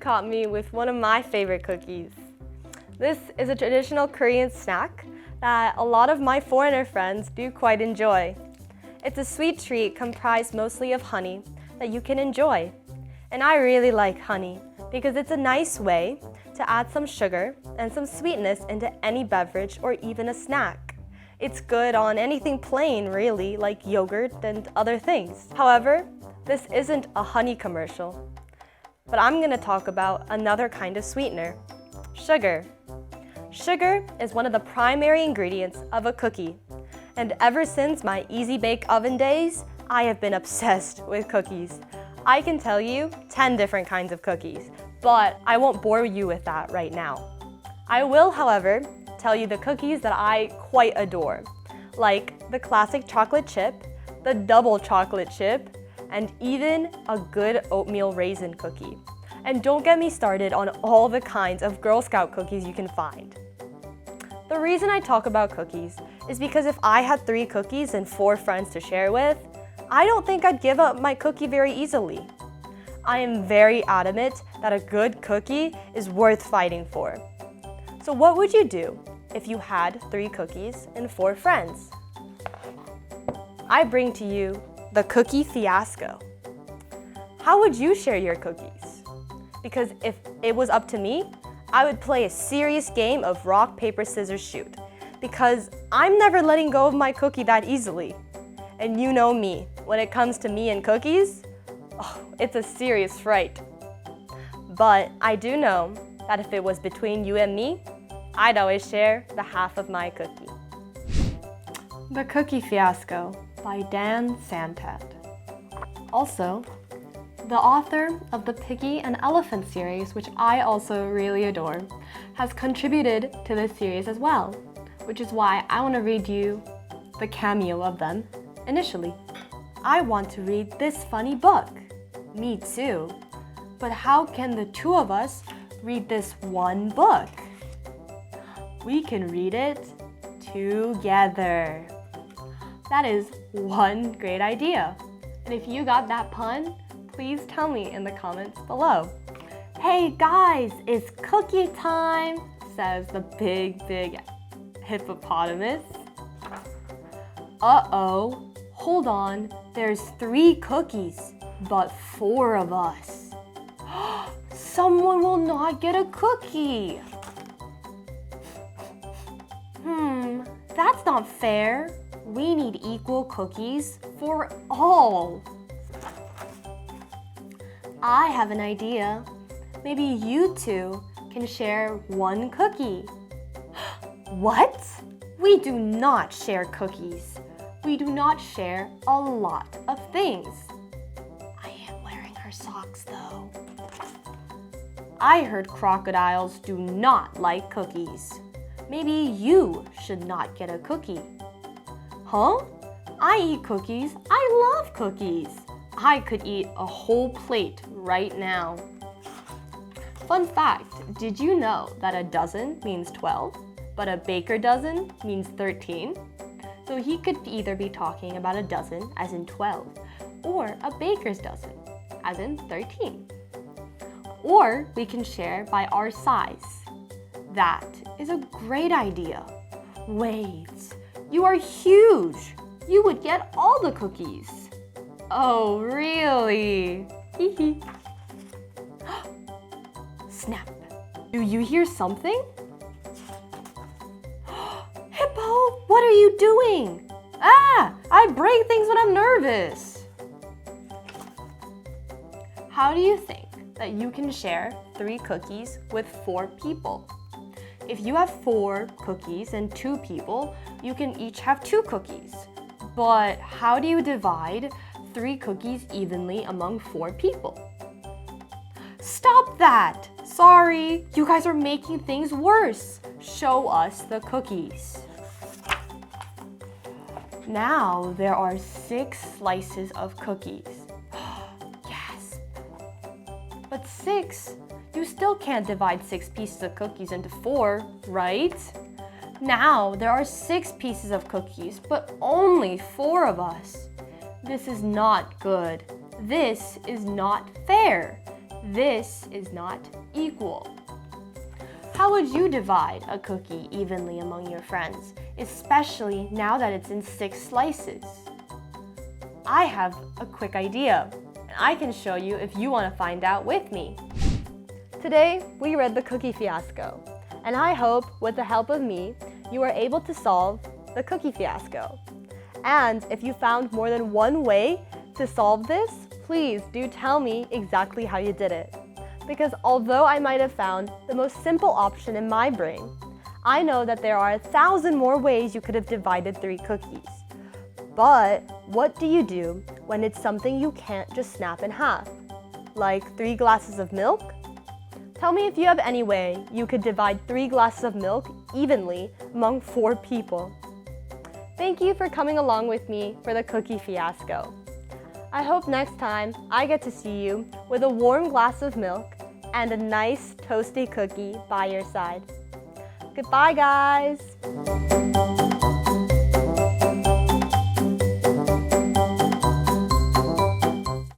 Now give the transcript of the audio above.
caught me with one of my favorite cookies. This is a traditional Korean snack that a lot of my foreigner friends do quite enjoy. It's a sweet treat comprised mostly of honey that you can enjoy. And I really like honey because it's a nice way to add some sugar and some sweetness into any beverage or even a snack. It's good on anything plain, really, like yogurt and other things. However, this isn't a honey commercial. But I'm going to talk about another kind of sweetener, sugar. Sugar is one of the primary ingredients of a cookie. And ever since my easy bake oven days, I have been obsessed with cookies. I can tell you 10 different kinds of cookies, but I won't bore you with that right now. I will, however, tell you the cookies that I quite adore, like the classic chocolate chip, the double chocolate chip, and even a good oatmeal raisin cookie. And don't get me started on all the kinds of Girl Scout cookies you can find. The reason I talk about cookies is because if I had 3 cookies and 4 friends to share with, I don't think I'd give up my cookie very easily. I am very adamant that a good cookie is worth fighting for. So what would you do if you had 3 cookies and 4 friends? I bring to you the cookie fiasco. How would you share your cookies? Because if it was up to me, I would play a serious game of rock, paper, scissors, shoot. Because I'm never letting go of my cookie that easily. And you know me, when it comes to me and cookies, it's a serious fright. But I do know that if it was between you and me, I'd always share the half of my cookie. The Cookie Fiasco by Dan Santat. Also, the author of the Piggy and Elephant series, which I also really adore, has contributed to this series as well, which is why I want to read you the cameo of them initially. I want to read this funny book. Me too. But how can the 2 of us read this one book? We can read it together. That is one great idea. And if you got that pun, please tell me in the comments below. Hey guys, it's cookie time, says the big hippopotamus. Uh-oh, hold on, there's 3 cookies, but 4 of us. Someone will not get a cookie. That's not fair. We need equal cookies for all. I have an idea. Maybe you 2 can share 1 cookie. What? We do not share cookies. We do not share a lot of things. I am wearing her socks though. I heard crocodiles do not like cookies. Maybe you should not get a cookie. Huh? I eat cookies. I love cookies. I could eat a whole plate right now. Fun fact, did you know that a dozen means 12, but a baker dozen means 13? So he could either be talking about a dozen, as in 12, or a baker's dozen, as in 13. Or we can share by our size. That is a great idea. Wait, you are huge. You would get all the cookies. Oh, really? Hee. Snap. Do you hear something? Hippo, what are you doing? I break things when I'm nervous. How do you think that you can share 3 cookies with 4 people? If you have 4 cookies and 2 people, you can each have 2 cookies. But how do you divide 3 cookies evenly among 4 people? Stop that! Sorry, you guys are making things worse. Show us the cookies. Now there are 6 slices of cookies. Yes. But 6? You still can't divide 6 pieces of cookies into 4, right? Now there are 6 pieces of cookies, but only 4 of us. This is not good. This is not fair. This is not equal. How would you divide a cookie evenly among your friends, especially now that it's in 6 slices? I have a quick idea, and I can show you if you want to find out with me. Today, we read the Cookie Fiasco, and I hope, with the help of me, you are able to solve the cookie fiasco. And if you found more than one way to solve this, please do tell me exactly how you did it. Because although I might have found the most simple option in my brain, I know that there are 1,000 more ways you could have divided 3 cookies. But what do you do when it's something you can't just snap in half? Like 3 glasses of milk? Tell me if you have any way you could divide 3 glasses of milk evenly among 4 people. Thank you for coming along with me for the cookie fiasco. I hope next time I get to see you with a warm glass of milk and a nice toasty cookie by your side. Goodbye, guys!